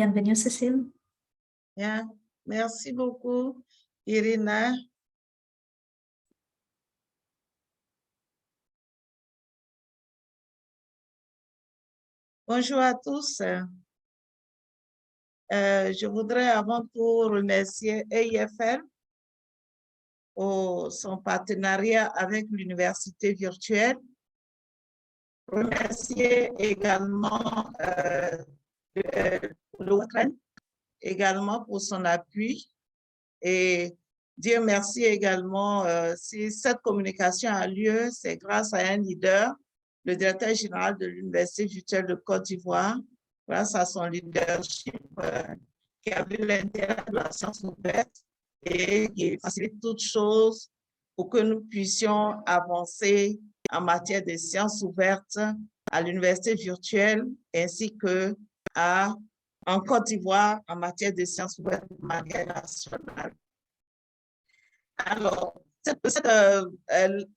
Bienvenue, Cécile. Bien, merci beaucoup, Irina. Bonjour à tous. Je voudrais avant tout remercier EIFL pour son partenariat avec l'université virtuelle. Remercier également l'OCRAN également pour son appui et dire merci également si cette communication a lieu, c'est grâce à un leader, le directeur général de l'Université virtuelle de Côte d'Ivoire, grâce à son leadership qui a vu l'intérêt de la science ouverte et qui facilite toutes choses pour que nous puissions avancer en matière de sciences ouvertes à l'université virtuelle ainsi que en Côte d'Ivoire en matière de sciences ouvertes de manière nationale. Alors,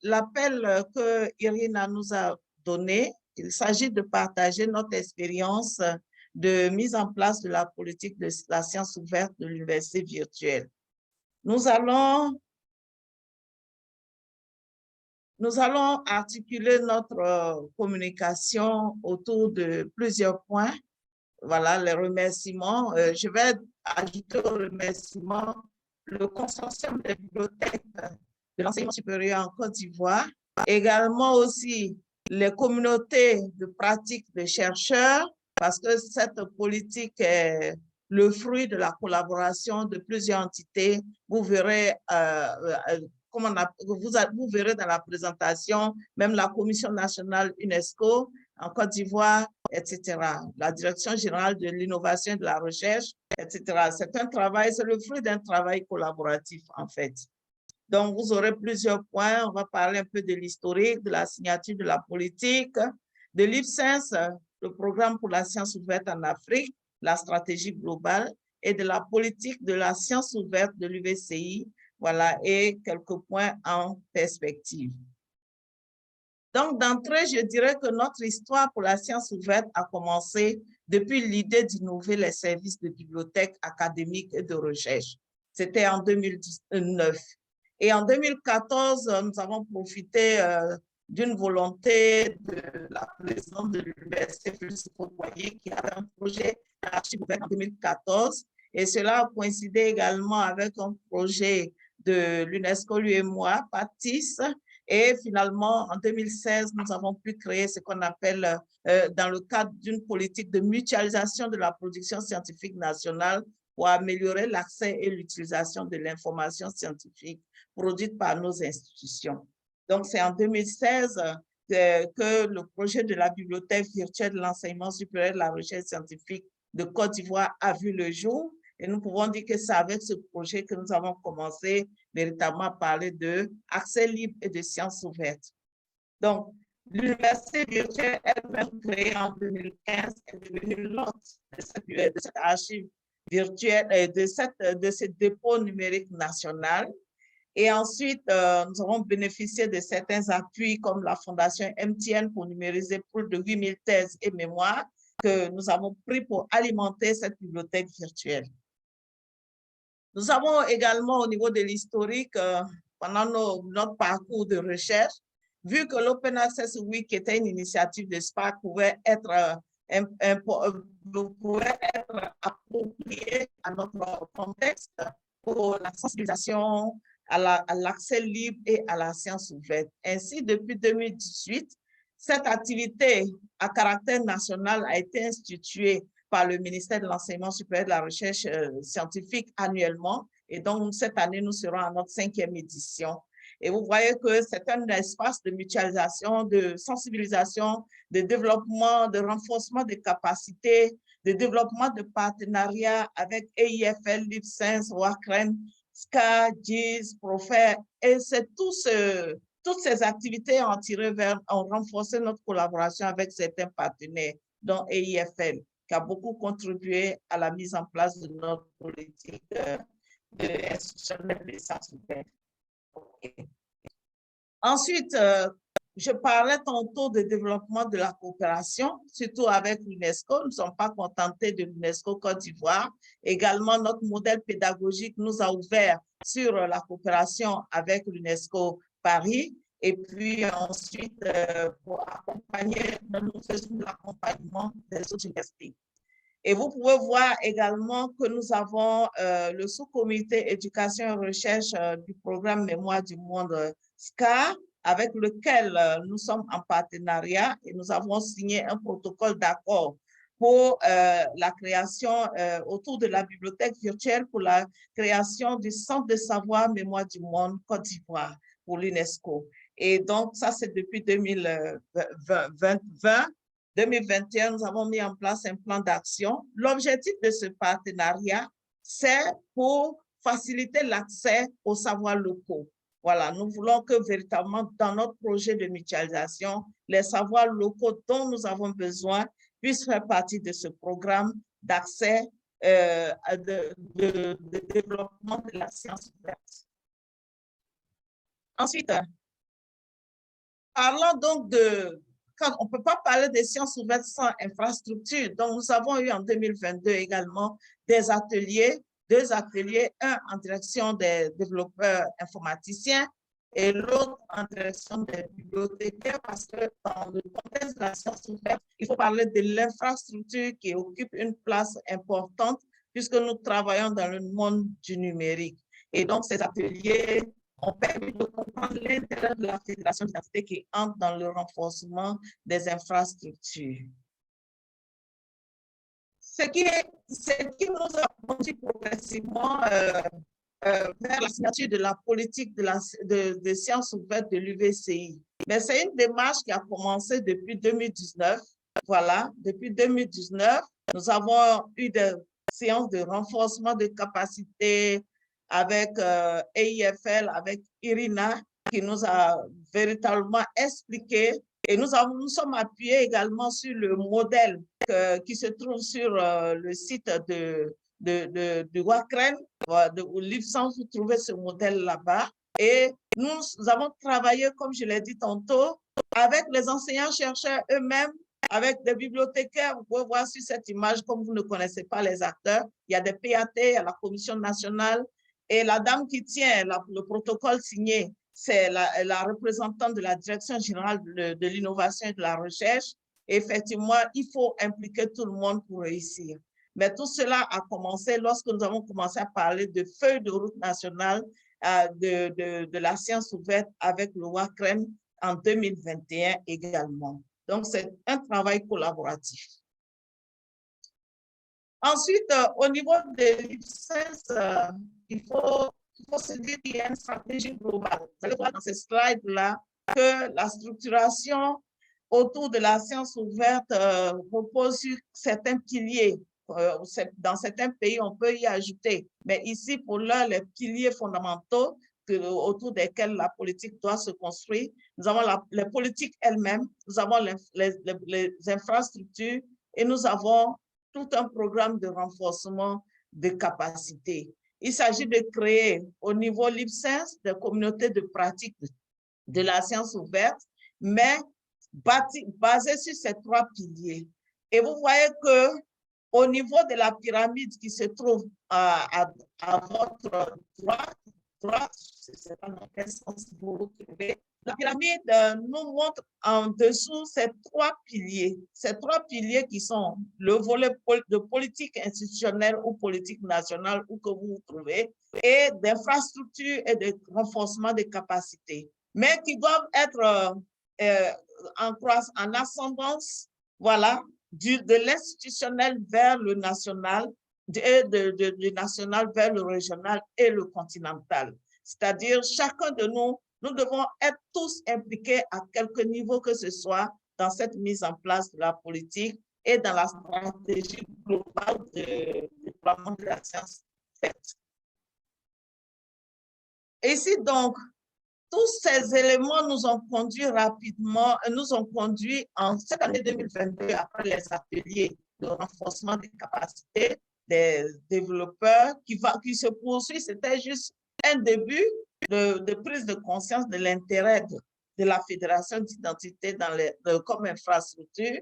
l'appel que Irina nous a donné, il s'agit de partager notre expérience de mise en place de la politique de la science ouverte de l'université virtuelle. Nous allons articuler notre communication autour de plusieurs points. Voilà les remerciements. Je vais ajouter aux remerciements le consortium des bibliothèques de l'enseignement supérieur en Côte d'Ivoire, également aussi les communautés de pratique de chercheurs, parce que cette politique est le fruit de la collaboration de plusieurs entités. Vous verrez vous verrez dans la présentation, même la Commission nationale UNESCO en Côte d'Ivoire, etc. La Direction générale de l'innovation et de la recherche, etc. C'est un travail, c'est le fruit d'un travail collaboratif, en fait. Donc, vous aurez plusieurs points. On va parler un peu de l'historique, de la signature de la politique, de l'IPSENS, le programme pour la science ouverte en Afrique, la stratégie globale, et de la politique de la science ouverte de l'UVCI, voilà, et quelques points en perspective. Donc, d'entrée, je dirais que notre histoire pour la science ouverte a commencé depuis l'idée d'innover les services de bibliothèque académique et de recherche. C'était en 2009. Et en 2014, nous avons profité d'une volonté de la présidente de l'université, Félicité Boyer, qui avait un projet d'archives ouvertes en 2014. Et cela a coïncidé également avec un projet de l'UNESCO, lui et moi, PATIS. Et finalement, en 2016, nous avons pu créer ce qu'on appelle, dans le cadre d'une politique de mutualisation de la production scientifique nationale pour améliorer l'accès et l'utilisation de l'information scientifique produite par nos institutions. Donc, c'est en 2016 que le projet de la bibliothèque virtuelle de l'enseignement supérieur de la recherche scientifique de Côte d'Ivoire a vu le jour. Et nous pouvons dire que c'est avec ce projet que nous avons commencé véritablement à parler d'accès libre et de sciences ouvertes. Donc, l'université virtuelle elle-même créée en 2015 est devenue l'hôte de cette archive virtuelle et de ce dépôt numérique national. Et ensuite, nous avons bénéficié de certains appuis comme la Fondation MTN pour numériser plus de 8000 thèses et mémoires que nous avons pris pour alimenter cette bibliothèque virtuelle. Nous avons également, au niveau de l'historique, pendant notre parcours de recherche, vu que l'Open Access Week était une initiative de SPAC, pouvait être appropriée à notre contexte pour la sensibilisation à l'accès libre et à la science ouverte. Ainsi, depuis 2018, cette activité à caractère national a été instituée par le ministère de l'Enseignement supérieur et de la Recherche scientifique annuellement. Et donc, cette année, nous serons à notre 5e édition. Et vous voyez que c'est un espace de mutualisation, de sensibilisation, de développement, de renforcement des capacités, de développement de partenariats avec EIFL, l'IPSENS, WACREN, SCA, GIS, Profer. Et c'est toutes ces activités ont renforcé notre collaboration avec certains partenaires, dont EIFL, qui a beaucoup contribué à la mise en place de notre politique institutionnelle de sciences ouvertes. Okay. Ensuite, Je parlais tantôt de développement de la coopération, surtout avec l'UNESCO. Nous ne sommes pas contentés de l'UNESCO Côte d'Ivoire. Également, notre modèle pédagogique nous a ouvert sur la coopération avec l'UNESCO Paris. Et puis ensuite, pour accompagner, nous faisons l'accompagnement des autres universités. Et vous pouvez voir également que nous avons le sous-comité éducation et recherche du programme Mémoire du monde SCAR, avec lequel nous sommes en partenariat et nous avons signé un protocole d'accord pour la création autour de la bibliothèque virtuelle pour la création du Centre de savoir Mémoire du monde Côte d'Ivoire pour l'UNESCO. Et donc, ça, c'est depuis 2021, nous avons mis en place un plan d'action. L'objectif de ce partenariat, c'est pour faciliter l'accès aux savoirs locaux. Voilà, nous voulons que véritablement, dans notre projet de mutualisation, les savoirs locaux dont nous avons besoin puissent faire partie de ce programme d'accès de développement de la science ouverte. Ensuite, parlons donc de... Quand on ne peut pas parler des sciences ouvertes sans infrastructure. Donc, nous avons eu en 2022 également des ateliers, 2 ateliers, un en direction des développeurs informaticiens et l'autre en direction des bibliothécaires, parce que dans le contexte de la science ouverte, il faut parler de l'infrastructure qui occupe une place importante puisque nous travaillons dans le monde du numérique. Et donc, ces ateliers ont permis de comprendre l'intérêt de la fédération d'identité qui entre dans le renforcement des infrastructures. Ce qui nous a conduit progressivement vers la signature de la politique de sciences ouvertes de l'UVCI. Mais c'est une démarche qui a commencé depuis 2019. Voilà, depuis 2019, nous avons eu des séances de renforcement de capacités avec EIFL, avec IRINA, qui nous a véritablement expliqué. Et nous sommes appuyés également sur le modèle qui se trouve sur le site de WACREN, au Livre-Sens, vous trouvez ce modèle là-bas. Et nous avons travaillé, comme je l'ai dit tantôt, avec les enseignants-chercheurs eux-mêmes, avec des bibliothécaires. Vous pouvez voir sur cette image, comme vous ne connaissez pas les acteurs, il y a des PAT, il y a la Commission nationale, et la dame qui tient le protocole signé, c'est la représentante de la Direction générale de l'innovation et de la recherche. Et effectivement, il faut impliquer tout le monde pour réussir. Mais tout cela a commencé lorsque nous avons commencé à parler de feuille de route nationale de la science ouverte avec le WACREN en 2021 également. Donc, c'est un travail collaboratif. Ensuite, au niveau des licences, il faut se dire qu'il y a une stratégie globale. Vous allez voir dans ces slides-là que la structuration autour de la science ouverte repose sur certains piliers. Dans certains pays, on peut y ajouter. Mais ici, pour l'heure, les piliers fondamentaux autour desquels la politique doit se construire, nous avons les politiques elles-mêmes, nous avons les infrastructures et nous avons tout un programme de renforcement de capacités. Il s'agit de créer au niveau LibScience des communautés de pratique de la science ouverte, mais basées sur ces 3 piliers. Et vous voyez que au niveau de la pyramide qui se trouve à votre droite, je ne sais pas dans quel sens vous retrouvez, la pyramide nous montre en dessous ces 3 piliers. Ces 3 piliers qui sont le volet de politique institutionnelle ou politique nationale où que vous vous trouvez, et d'infrastructures et de renforcement des capacités, mais qui doivent être en ascendance, voilà, de l'institutionnel vers le national, du national vers le régional et le continental. C'est-à-dire, chacun de nous devons être tous impliqués à quelque niveau que ce soit dans cette mise en place de la politique et dans la stratégie globale de déploiement de la science faite. Ici, donc, tous ces éléments nous ont conduit rapidement, nous ont conduit en cette année 2022, après les ateliers de renforcement des capacités des développeurs qui se poursuit. C'était juste un début de prise de conscience de l'intérêt de la Fédération d'identité comme infrastructure.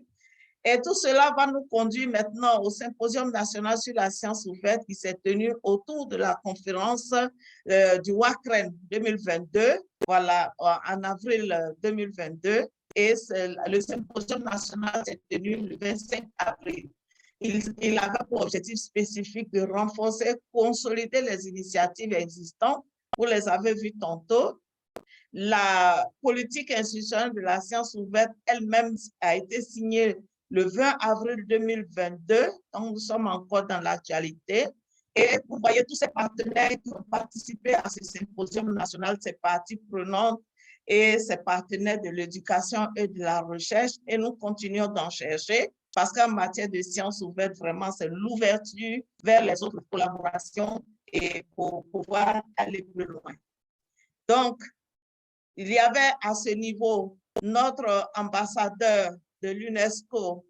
Et tout cela va nous conduire maintenant au Symposium national sur la science ouverte qui s'est tenu autour de la conférence du WACREN 2022, voilà, en avril 2022. Et le Symposium national s'est tenu le 25 avril. Il avait pour objectif spécifique de renforcer, consolider les initiatives existantes. Vous les avez vues tantôt. La politique institutionnelle de la science ouverte elle-même a été signée le 20 avril 2022, donc nous sommes encore dans l'actualité. Et vous voyez tous ces partenaires qui ont participé à ce symposium national, ces parties prenantes et ces partenaires de l'éducation et de la recherche. Et nous continuons d'en chercher parce qu'en matière de sciences ouvertes, vraiment, c'est l'ouverture vers les autres collaborations et pour pouvoir aller plus loin. Donc, il y avait à ce niveau notre ambassadeur de l'UNESCO,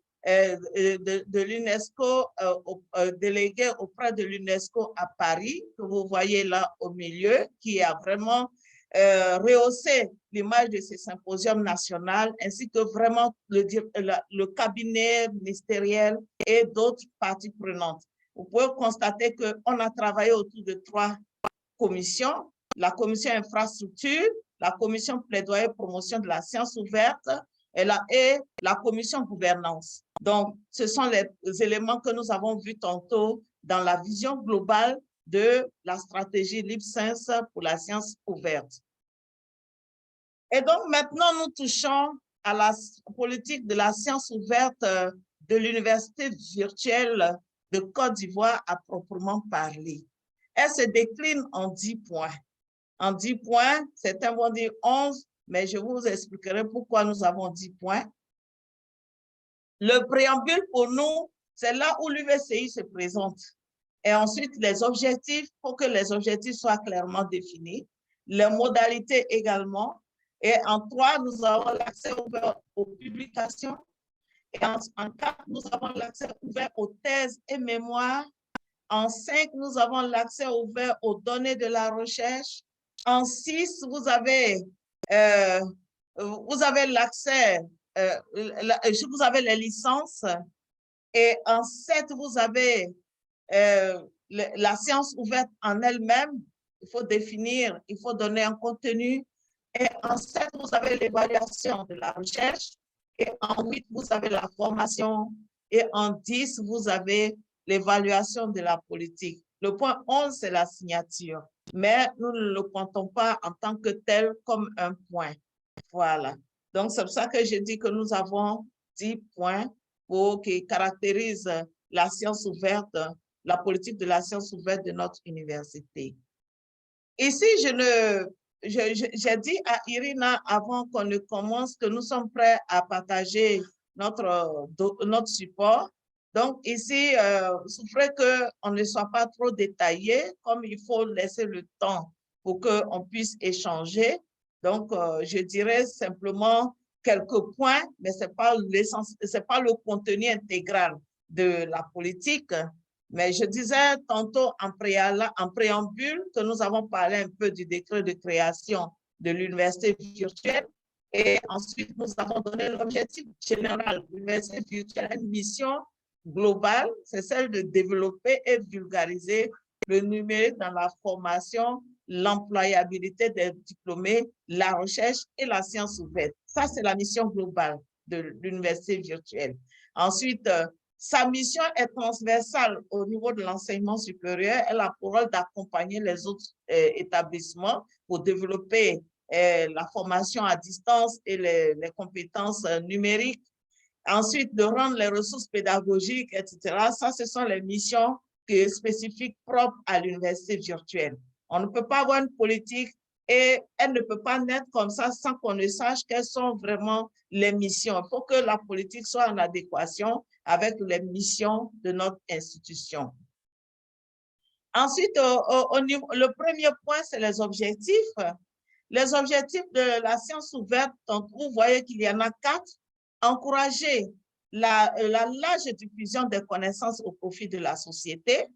délégué auprès de l'UNESCO à Paris, que vous voyez là au milieu, qui a vraiment rehaussé l'image de ce symposium national, ainsi que vraiment le cabinet ministériel et d'autres parties prenantes. Vous pouvez constater qu'on a travaillé autour de 3 commissions, la commission infrastructure, la commission plaidoyer promotion de la science ouverte et la commission gouvernance. Donc, ce sont les éléments que nous avons vus tantôt dans la vision globale de la stratégie LibScience pour la science ouverte. Et donc, maintenant, nous touchons à la politique de la science ouverte de l'université virtuelle de Côte d'Ivoire à proprement parler. Elle se décline en 10 points. En 10 points, certains vont dire 11, mais je vous expliquerai pourquoi nous avons 10 points. Le préambule pour nous, c'est là où l'UVCI se présente. Et ensuite, les objectifs, pour que les objectifs soient clairement définis. Les modalités également. Et en 3, nous avons l'accès ouvert aux publications. Et en 4, nous avons l'accès ouvert aux thèses et mémoires. En 5, nous avons l'accès ouvert aux données de la recherche. En 6, vous avez l'accès, vous avez les licences. Et en 7, vous avez la science ouverte en elle-même. Il faut définir, il faut donner un contenu. Et en 7, vous avez l'évaluation de la recherche. Et en 8, vous avez la formation. Et en 10, vous avez l'évaluation de la politique. Le point 11, c'est la signature. Mais nous ne le comptons pas en tant que tel comme un point. Voilà. Donc, c'est pour ça que je dis que nous avons 10 points qui caractérisent la science ouverte, la politique de la science ouverte de notre université. Ici, j'ai dit à Irina avant qu'on ne commence que nous sommes prêts à partager notre support. Donc ici, souffrez qu'on ne soit pas trop détaillé, comme il faut laisser le temps pour qu'on puisse échanger. Donc, je dirais simplement quelques points, mais ce n'est pas le contenu intégral de la politique. Mais je disais tantôt en préambule que nous avons parlé un peu du décret de création de l'université virtuelle. Et ensuite, nous avons donné l'objectif général. L'université virtuelle a une mission globale, c'est celle de développer et vulgariser le numérique dans la formation, l'employabilité des diplômés, la recherche et la science ouverte. Ça, c'est la mission globale de l'université virtuelle. Ensuite, sa mission est transversale au niveau de l'enseignement supérieur. Elle a pour rôle d'accompagner les autres établissements pour développer la formation à distance et les compétences numériques. Ensuite, de rendre les ressources pédagogiques, etc. Ça, ce sont les missions spécifiques propres à l'université virtuelle. On ne peut pas avoir une politique et elle ne peut pas naître comme ça sans qu'on ne sache quelles sont vraiment les missions. Il faut que la politique soit en adéquation avec les missions de notre institution. Ensuite, le premier point, c'est les objectifs. Les objectifs de la science ouverte, donc vous voyez qu'il y en a 4. Encourager la large diffusion des connaissances au profit de la société,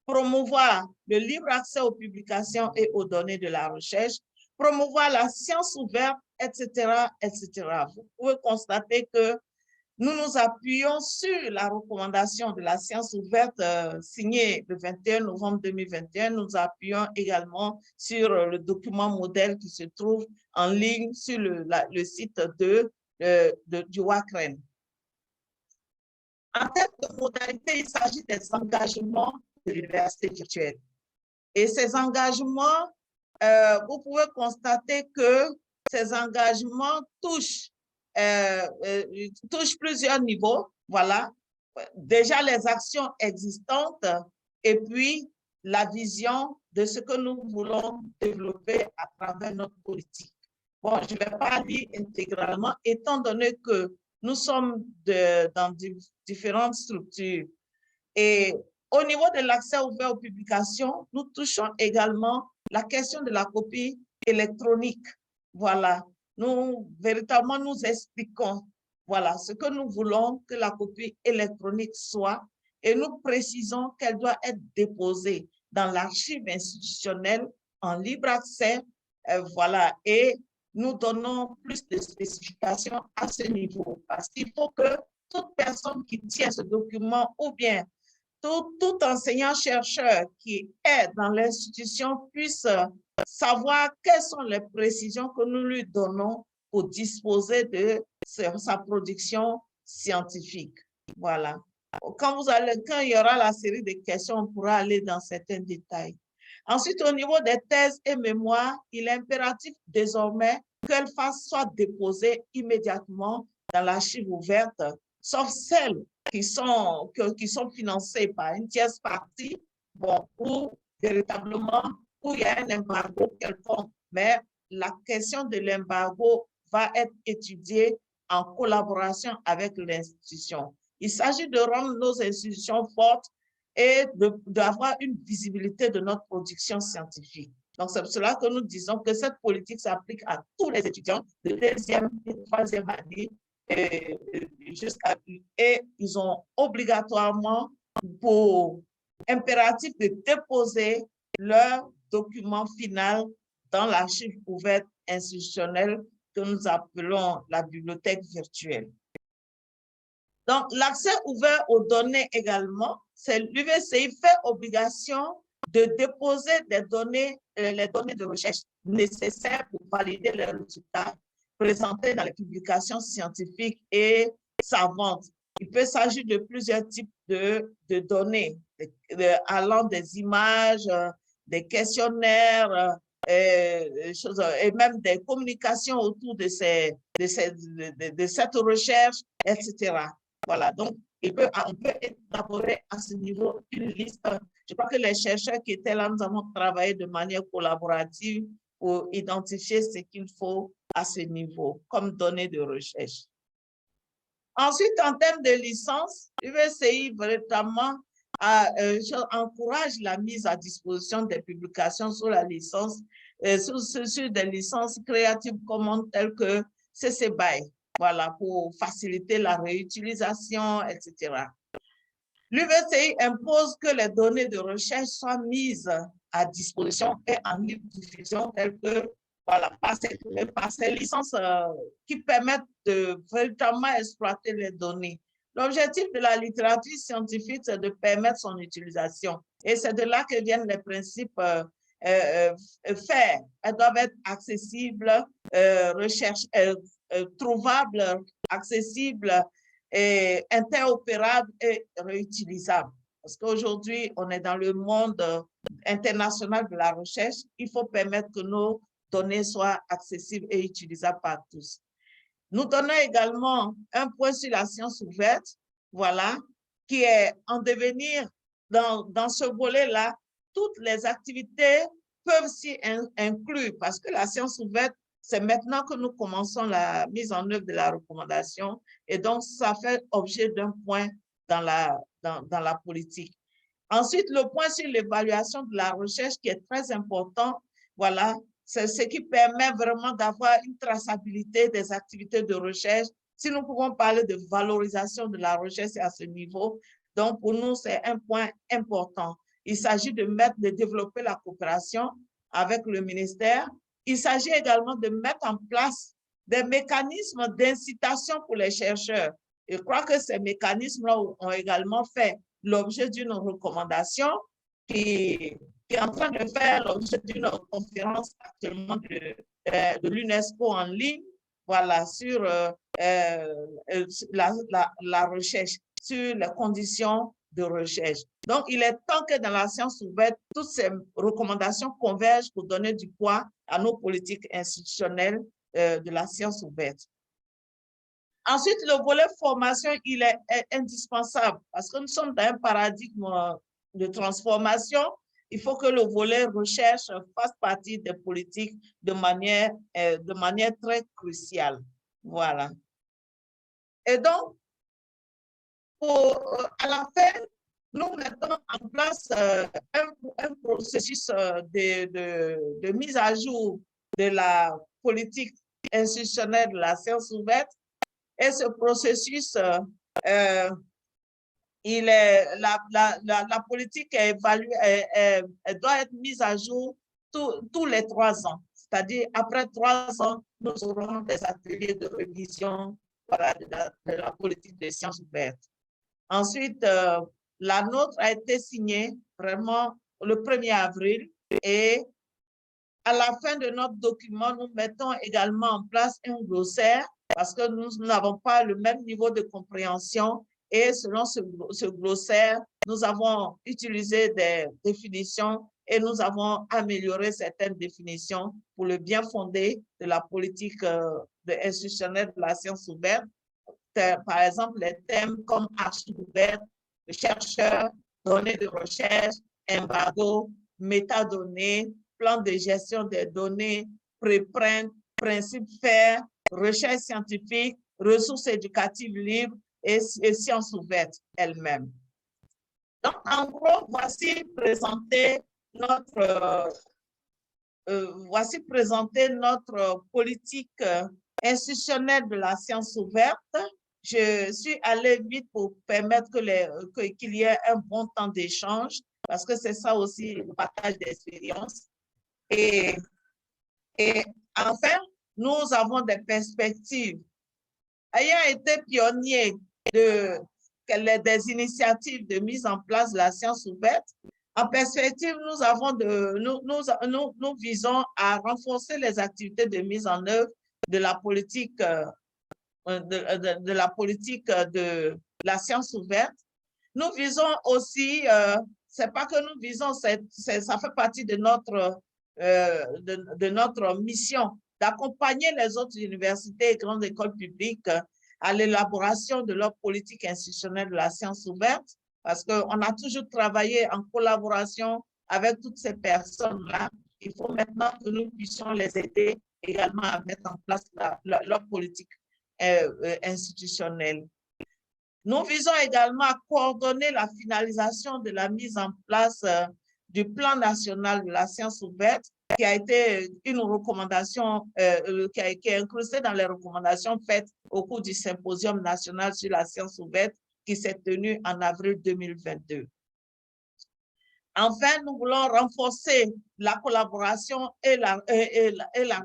promouvoir le libre accès aux publications et aux données de la recherche, promouvoir la science ouverte, etc., etc. Vous pouvez constater que nous nous appuyons sur la recommandation de la science ouverte signée le 21 novembre 2021. Nous appuyons également sur le document modèle qui se trouve en ligne sur le site du WACREN. En termes de modalité, il s'agit des engagements de l'université virtuelle. Et ces engagements, vous pouvez constater que ces engagements touchent plusieurs niveaux. Voilà. Déjà les actions existantes et puis la vision de ce que nous voulons développer à travers notre politique. Bon, je ne vais pas lire intégralement, étant donné que nous sommes dans différentes structures. Et au niveau de l'accès ouvert aux publications, nous touchons également la question de la copie électronique. Voilà, nous véritablement nous expliquons voilà, ce que nous voulons que la copie électronique soit et nous précisons qu'elle doit être déposée dans l'archive institutionnelle en libre accès. Voilà, et nous donnons plus de spécifications à ce niveau parce qu'il faut que toute personne qui tient ce document ou bien tout enseignant-chercheur qui est dans l'institution puisse savoir quelles sont les précisions que nous lui donnons pour disposer de sa production scientifique. Voilà. Quand il y aura la série de questions, on pourra aller dans certains détails. Ensuite, au niveau des thèses et mémoires, il est impératif désormais qu'elles soient déposées immédiatement dans l'archive ouverte, sauf celles qui sont financées par une tierce partie, bon, où véritablement, où il y a un embargo quelconque. Mais la question de l'embargo va être étudiée en collaboration avec l'institution. Il s'agit de rendre nos institutions fortes et d'avoir une visibilité de notre production scientifique. Donc, c'est pour cela que nous disons que cette politique s'applique à tous les étudiants de deuxième et troisième année et ils ont obligatoirement pour impératif de déposer leur document final dans l'archive ouverte institutionnelle que nous appelons la bibliothèque virtuelle. Donc, l'accès ouvert aux données également, c'est l'UVCI fait obligation de déposer les données de recherche nécessaires pour valider les résultats présentés dans les publications scientifiques et savantes. Il peut s'agir de plusieurs types de données, allant des images, des questionnaires, et même des communications autour de cette recherche, etc. Voilà, donc on peut élaborer à ce niveau une liste. Je crois que les chercheurs qui étaient là, nous avons travaillé de manière collaborative pour identifier ce qu'il faut à ce niveau comme données de recherche. Ensuite, en termes de licence, l'UVCI véritablement encourage la mise à disposition des publications sur la licence, sur des licences Creative Commons telles que CC BY. Voilà, pour faciliter la réutilisation, etc. L'UVCI impose que les données de recherche soient mises à disposition et en libre diffusion, telles que, voilà, par ces licences qui permettent de véritablement exploiter les données. L'objectif de la littérature scientifique, c'est de permettre son utilisation. Et c'est de là que viennent les principes faits. Elles doivent être accessibles, trouvables, accessibles, et interopérables et réutilisables. Parce qu'aujourd'hui, on est dans le monde international de la recherche. Il faut permettre que nos données soient accessibles et utilisables par tous. Nous donnons également un point sur la science ouverte, voilà, qui est en devenir dans ce volet-là. Toutes les activités peuvent s'y inclure parce que la science ouverte, c'est maintenant que nous commençons la mise en œuvre de la recommandation et donc ça fait objet d'un point dans la politique. Ensuite, le point sur l'évaluation de la recherche qui est très important, voilà, c'est ce qui permet vraiment d'avoir une traçabilité des activités de recherche. Si nous pouvons parler de valorisation de la recherche à ce niveau, donc pour nous, c'est un point important. Il s'agit de développer la coopération avec le ministère il s'agit également de mettre en place des mécanismes d'incitation pour les chercheurs. Je crois que ces mécanismes-là ont également fait l'objet d'une recommandation qui est en train de faire l'objet d'une conférence actuellement de l'UNESCO en ligne, voilà, sur la recherche, sur les conditions de recherche. Donc, il est temps que dans la science ouverte, toutes ces recommandations convergent pour donner du poids à nos politiques institutionnelles de la science ouverte. Ensuite, le volet formation, il est indispensable parce que nous sommes dans un paradigme de transformation. Il faut que le volet recherche fasse partie des politiques de manière très cruciale. Voilà. Et donc, à la fin, nous mettons en place un processus de mise à jour de la politique institutionnelle de la science ouverte. Et ce processus, la politique est évaluée, elle doit être mise à jour tous les 3 ans. C'est-à-dire, après 3 ans, nous aurons des ateliers de révision, voilà, de la politique de sciences ouvertes. Ensuite, la nôtre a été signée vraiment le 1er avril et à la fin de notre document, nous mettons également en place un glossaire parce que nous n'avons pas le même niveau de compréhension et selon ce glossaire, nous avons utilisé des définitions et nous avons amélioré certaines définitions pour le bien fondé de la politique institutionnelle de la science ouverte. Par exemple, les thèmes comme archives ouvertes, chercheurs, données de recherche, embargo, métadonnées, plan de gestion des données, préprint, principe FAIR, recherche scientifique, ressources éducatives libres et sciences ouvertes elles-mêmes. Donc, en gros, voici présenté notre politique institutionnelle de la science ouverte. Je suis allée vite pour permettre qu'il y ait un bon temps d'échange, parce que c'est ça aussi le partage d'expérience. Et enfin, nous avons des perspectives. Ayant été pionnier des initiatives de mise en place de la science ouverte, en perspective, nous visons à renforcer les activités de mise en œuvre de la politique de la science ouverte. Nous visons aussi, c'est pas que nous visons, ça fait partie de notre mission d'accompagner les autres universités et grandes écoles publiques à l'élaboration de leur politique institutionnelle de la science ouverte, parce qu'on a toujours travaillé en collaboration avec toutes ces personnes-là. Il faut maintenant que nous puissions les aider également à mettre en place leur politique institutionnelle. Nous visons également à coordonner la finalisation de la mise en place du plan national de la science ouverte, qui a été une recommandation qui est incrustée dans les recommandations faites au cours du symposium national sur la science ouverte qui s'est tenu en avril 2022. Enfin, nous voulons renforcer la collaboration et la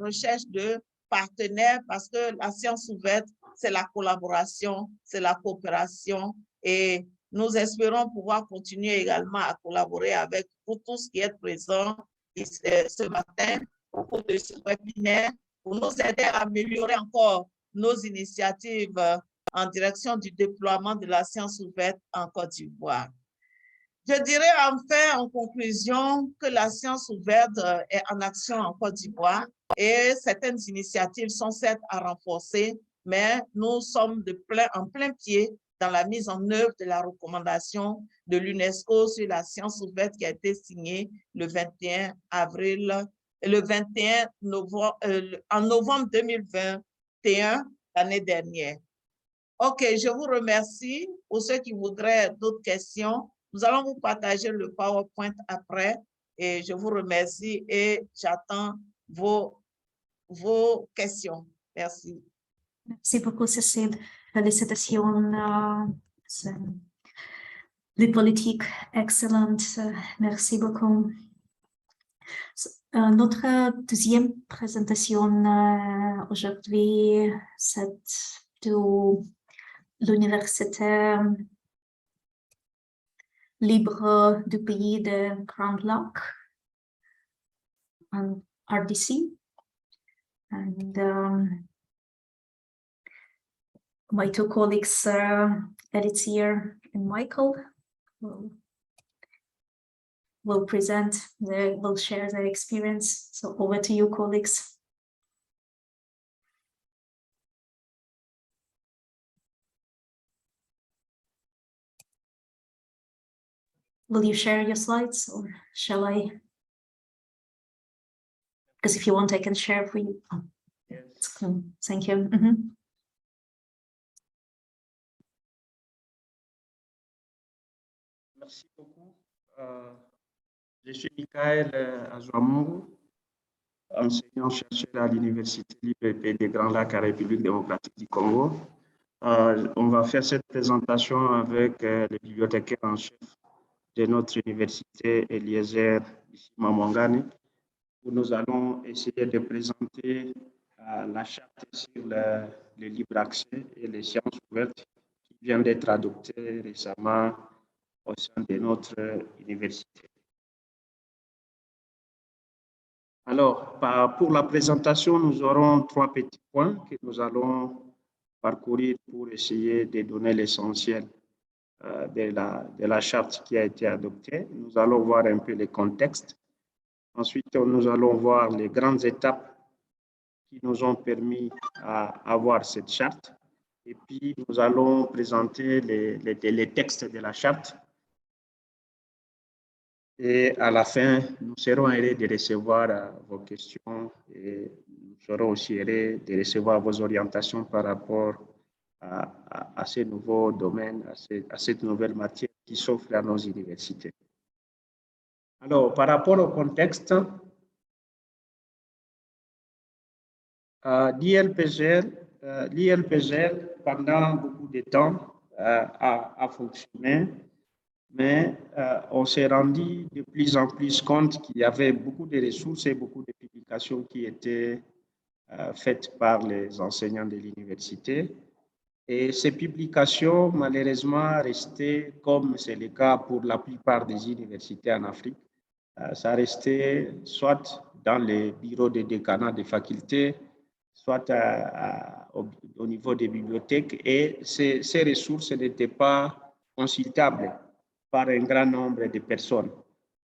recherche de partenaires parce que la science ouverte, c'est la collaboration, c'est la coopération et nous espérons pouvoir continuer également à collaborer avec vous tous qui êtes présents ce matin au cours de ce webinaire pour nous aider à améliorer encore nos initiatives en direction du déploiement de la science ouverte en Côte d'Ivoire. Je dirais enfin en conclusion que la science ouverte est en action en Côte d'Ivoire et certaines initiatives sont certes à renforcer, mais nous sommes en plein pied dans la mise en œuvre de la recommandation de l'UNESCO sur la science ouverte qui a été signée le 21 novembre, en novembre 2021, l'année dernière. OK, je vous remercie. Pour ceux qui voudraient d'autres questions, nous allons vous partager le PowerPoint après et je vous remercie et j'attends vos questions. Merci. Merci beaucoup, Cécile. Félicitations. Les politiques excellentes. Merci beaucoup. Notre deuxième présentation aujourd'hui, c'est de l'Université libre du pays de Grand Lac, en RDC. And my two colleagues, Edith here and Michael, will share their experience. So over to you, colleagues. Will you share your slides or shall I? Because if you want, I can share for you. Oh, Yes. cool. Thank you. Merci beaucoup. Je suis Michael Azouamungu, enseignant-chercheur à l'Université libre et pays des Grands Lacs à la République démocratique du Congo. On va faire cette présentation avec le bibliothécaire en chef de notre université, Eliezer Mamongani, où nous allons essayer de présenter la charte sur le libre accès et les sciences ouvertes qui vient d'être adoptée récemment au sein de notre université. Alors, pour la présentation, nous aurons 3 petits points que nous allons parcourir pour essayer de donner l'essentiel de la charte qui a été adoptée. Nous allons voir un peu le contexte. Ensuite, nous allons voir les grandes étapes qui nous ont permis d'avoir cette charte. Et puis, nous allons présenter les textes de la charte. Et à la fin, nous serons heureux de recevoir vos questions et nous serons aussi heureux de recevoir vos orientations par rapport à ces nouveaux domaines, à cette nouvelle matière qui s'offre à nos universités. Alors, par rapport au contexte, l'ILPGR, pendant beaucoup de temps, a fonctionné. Mais on s'est rendu de plus en plus compte qu'il y avait beaucoup de ressources et beaucoup de publications qui étaient faites par les enseignants de l'université. Et ces publications, malheureusement, restaient, comme c'est le cas pour la plupart des universités en Afrique, ça restait soit dans les bureaux de décanat des facultés, soit au niveau des bibliothèques, et ces ressources n'étaient pas consultables par un grand nombre de personnes.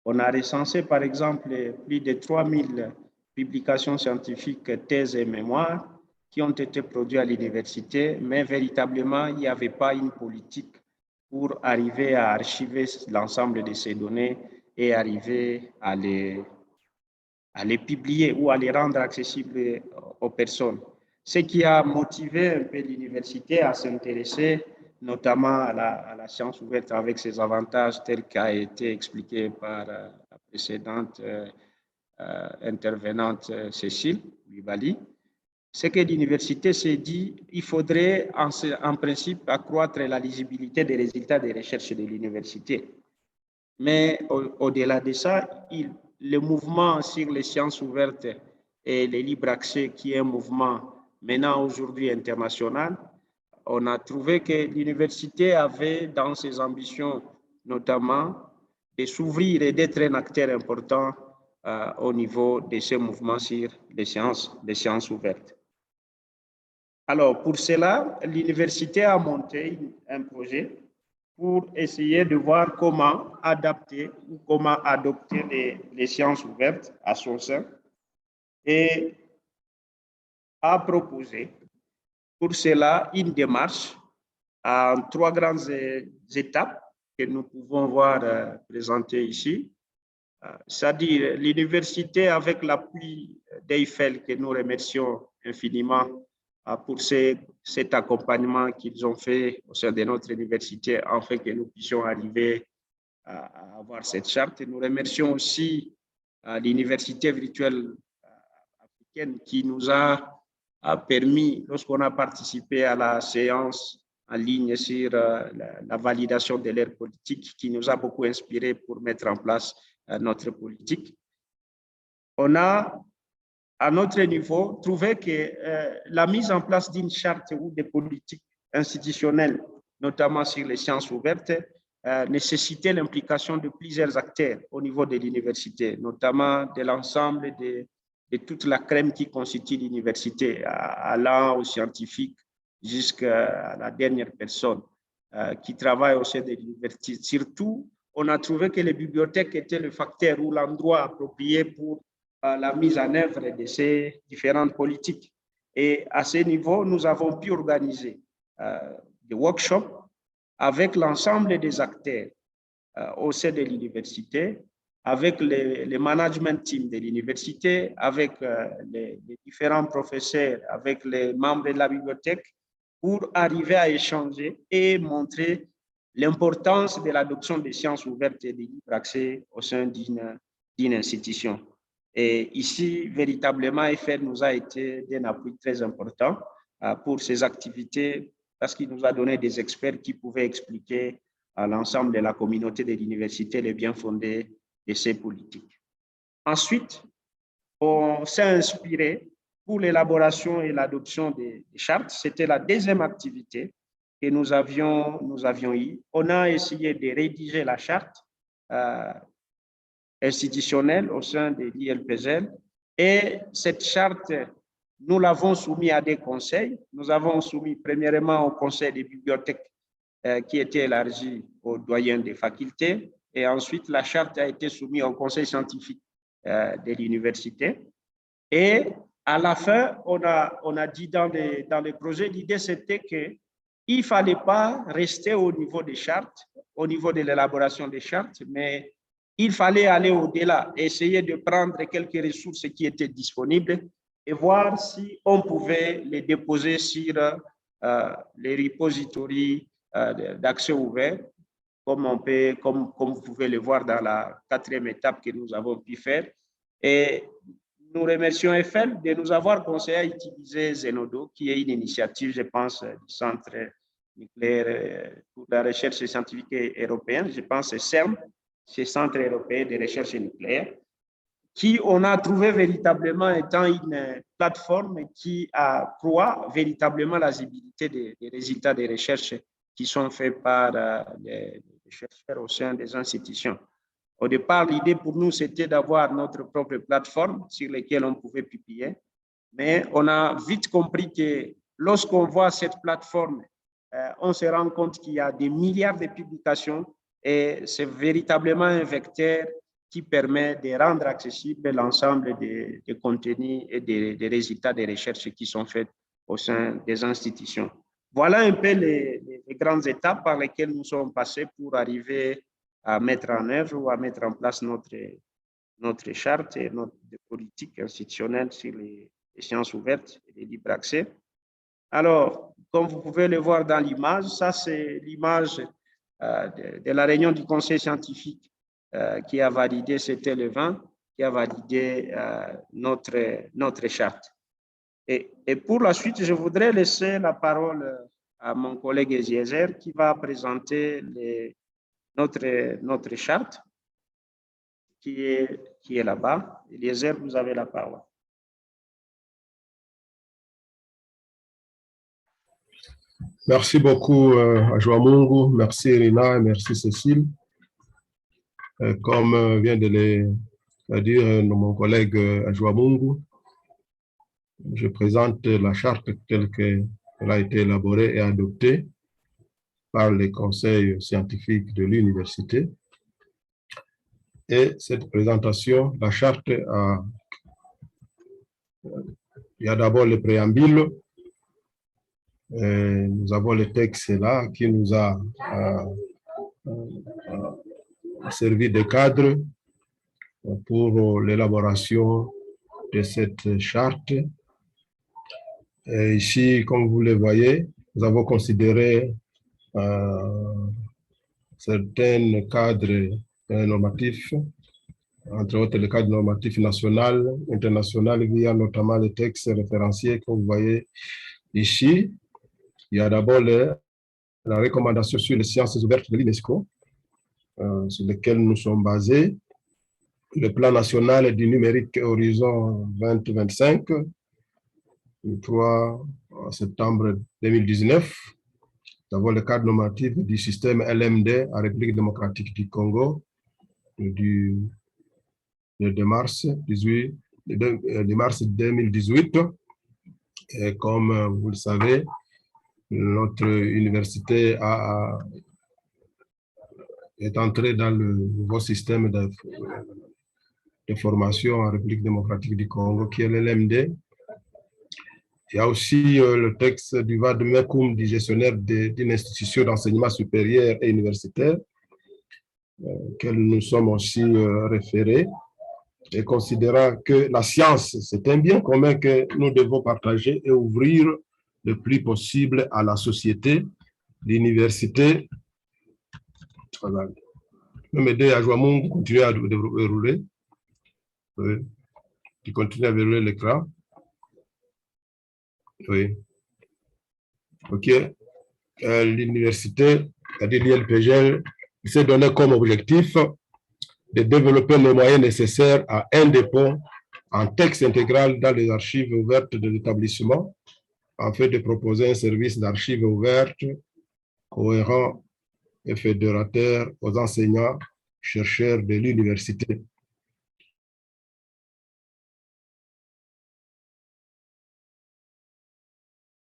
On a recensé, par exemple, plus de 3000 publications scientifiques, thèses et mémoires qui ont été produites à l'université, mais véritablement, il n'y avait pas une politique pour arriver à archiver l'ensemble de ces données et arriver à les publier ou à les rendre accessibles aux personnes. Ce qui a motivé un peu l'université à s'intéresser notamment à la science ouverte avec ses avantages tels qu'a été expliqué par la précédente intervenante Cécile Bibali, c'est que l'université s'est dit qu'il faudrait en principe accroître la lisibilité des résultats des recherches de l'université. Mais au-delà de ça, le mouvement sur les sciences ouvertes et le libre accès, qui est un mouvement maintenant aujourd'hui international, on a trouvé que l'université avait dans ses ambitions notamment de s'ouvrir et d'être un acteur important au niveau de ce mouvement sur les sciences ouvertes. Alors, pour cela, l'université a monté un projet pour essayer de voir comment adapter ou comment adopter les sciences ouvertes à son sein et a proposé pour cela une démarche en 3 grandes étapes que nous pouvons voir présentées ici. C'est-à-dire l'université, avec l'appui d'Eiffel, que nous remercions infiniment pour cet accompagnement qu'ils ont fait au sein de notre université, afin que nous puissions arriver à avoir cette charte. Et nous remercions aussi l'université virtuelle africaine qui nous a permis, lorsqu'on a participé à la séance en ligne sur la validation de l'ère politique, qui nous a beaucoup inspiré pour mettre en place notre politique. on a, à notre niveau, trouvé que la mise en place d'une charte ou des politiques institutionnelles, notamment sur les sciences ouvertes, nécessitait l'implication de plusieurs acteurs au niveau de l'université, notamment de l'ensemble de toute la crème qui constitue l'université, allant aux scientifiques jusqu'à la dernière personne qui travaille au sein de l'université. Surtout, on a trouvé que les bibliothèques étaient le facteur ou l'endroit approprié pour la mise en œuvre de ces différentes politiques. Et à ce niveau, nous avons pu organiser des workshops avec l'ensemble des acteurs au sein de l'université, avec les management teams de l'université, avec les différents professeurs, avec les membres de la bibliothèque, pour arriver à échanger et montrer l'importance de l'adoption des sciences ouvertes et de libre accès au sein d'une institution. Et ici, véritablement, EFL nous a été d'un appui très important pour ces activités parce qu'il nous a donné des experts qui pouvaient expliquer à l'ensemble de la communauté de l'université les bien fondés de ces politiques. Ensuite, on s'est inspiré pour l'élaboration et l'adoption des chartes. C'était la deuxième activité que nous avions eue. On a essayé de rédiger la charte institutionnelle au sein de l'ILPGL et cette charte, nous l'avons soumise à des conseils. Nous avons soumis premièrement au conseil des bibliothèques qui était élargi aux doyens des facultés et ensuite la charte a été soumise au conseil scientifique de l'université. Et à la fin, on a dit dans les projets, l'idée c'était qu'il ne fallait pas rester au niveau des chartes, au niveau de l'élaboration des chartes, mais il fallait aller au-delà, essayer de prendre quelques ressources qui étaient disponibles et voir si on pouvait les déposer sur les repositories d'accès ouvert, comme vous pouvez le voir dans la 4e étape que nous avons pu faire. Et nous remercions EFL de nous avoir conseillé à utiliser Zenodo, qui est une initiative, je pense, du Centre nucléaire pour la recherche scientifique européenne, je pense que c'est CERN, c'est Centre européen de recherche nucléaire, qui on a trouvé véritablement étant une plateforme qui accroît véritablement la visibilité des résultats des recherches qui sont faits par les chercheurs au sein des institutions. Au départ, l'idée pour nous, c'était d'avoir notre propre plateforme sur laquelle on pouvait publier, mais on a vite compris que lorsqu'on voit cette plateforme, on se rend compte qu'il y a des milliards de publications et c'est véritablement un vecteur qui permet de rendre accessible l'ensemble des contenus et des résultats des recherches qui sont faits au sein des institutions. Voilà un peu les grandes étapes par lesquelles nous sommes passés pour arriver à mettre en œuvre ou à mettre en place notre charte et notre politique institutionnelle sur les sciences ouvertes et les libres accès. Alors, comme vous pouvez le voir dans l'image, ça c'est l'image de la réunion du conseil scientifique qui a validé, c'était le 20, qui a validé notre charte. Et pour la suite, je voudrais laisser la parole à mon collègue Eliezer qui va présenter notre charte qui est là-bas. Eliezer, vous avez la parole. Merci beaucoup à Joamungu, merci Irina et merci Cécile. Comme vient de le dire mon collègue Joamungu, je présente la charte telle qu'elle a été élaborée et adoptée par les conseils scientifiques de l'université. Et cette présentation, la charte, il y a d'abord le préambule. Nous avons le texte là qui nous a servi de cadre pour l'élaboration de cette charte. Et ici, comme vous le voyez, nous avons considéré certains cadres normatifs, entre autres le cadre normatif national, international, via notamment les textes référenciés que vous voyez ici. Il y a d'abord la recommandation sur les sciences ouvertes de l'UNESCO, sur lesquelles nous sommes basés. le plan national du numérique Horizon 2025, le 3 septembre 2019. Nous avons le cadre normatif du système LMD en République démocratique du Congo de mars 2018. Et comme vous le savez, notre université est entrée dans le nouveau système de formation en République démocratique du Congo, qui est l'LMD. Il y a aussi le texte du Vademecum du gestionnaire d'une institution d'enseignement supérieur et universitaire, auquel nous sommes aussi référés, et considérant que la science, c'est un bien commun que nous devons partager et ouvrir le plus possible à la société. L'université, je vais m'aider à Joamon, continuer à dérouler. Oui. Tu continues à verrouiller l'écran. Oui. OK. L'université, c'est-à-dire l'ILPGL, s'est donné comme objectif de développer les moyens nécessaires à un dépôt en texte intégral dans les archives ouvertes de l'établissement, afin de proposer un service d'archives ouvertes, cohérent et fédérateur aux enseignants, chercheurs de l'université.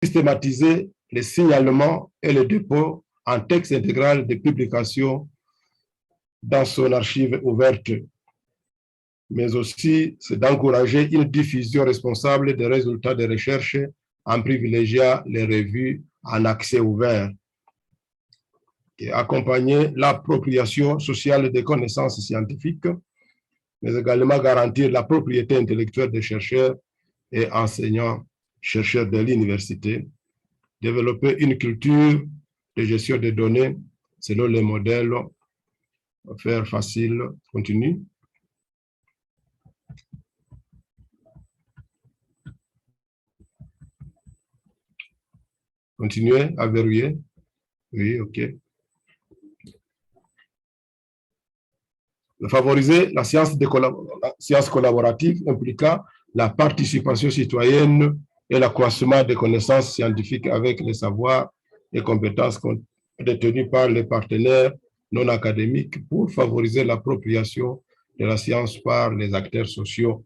Systématiser les signalements et le dépôt en texte intégral de publication dans son archive ouverte, mais aussi c'est d'encourager une diffusion responsable des résultats de recherche en privilégiant les revues en accès ouvert et accompagner l'appropriation sociale des connaissances scientifiques, mais également garantir la propriété intellectuelle des chercheurs et enseignants-chercheurs de l'université, développer une culture de gestion des données selon les modèles faire facile, continue. Continuez à verrouiller. Oui, OK. Favoriser la science collaborative impliquant la participation citoyenne et l'accroissement des connaissances scientifiques avec les savoirs et compétences détenus par les partenaires non académiques pour favoriser l'appropriation de la science par les acteurs sociaux,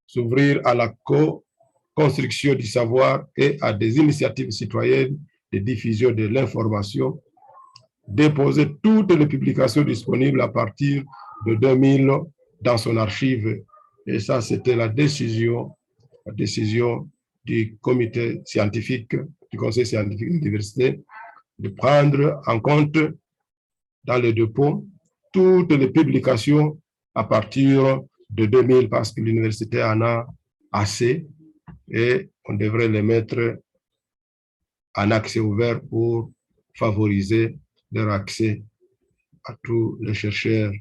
s'ouvrir à la co-construction du savoir et à des initiatives citoyennes de diffusion de l'information, déposer toutes les publications disponibles à partir de 2000 dans son archive. Et ça, c'était la décision du comité scientifique, du conseil scientifique de l'université, de prendre en compte dans le dépôt toutes les publications à partir de 2000 parce que l'université en a assez et on devrait les mettre en accès ouvert pour favoriser leur accès à tous les chercheurs.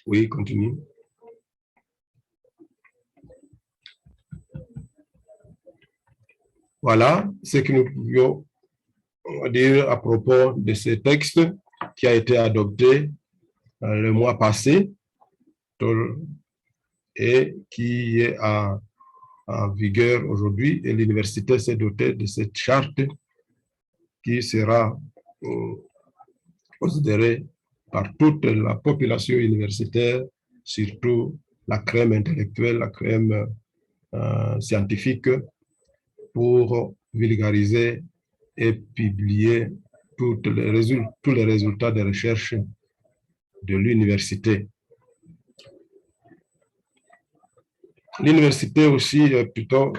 Oui, continue. Voilà ce que nous pouvions dire à propos de ce texte qui a été adopté le mois passé et qui est en vigueur aujourd'hui. Et l'université s'est dotée de cette charte qui sera considérée par toute la population universitaire, surtout la crème intellectuelle, la crème scientifique, pour vulgariser et publier tous les résultats de recherche de l'université. L'université aussi plutôt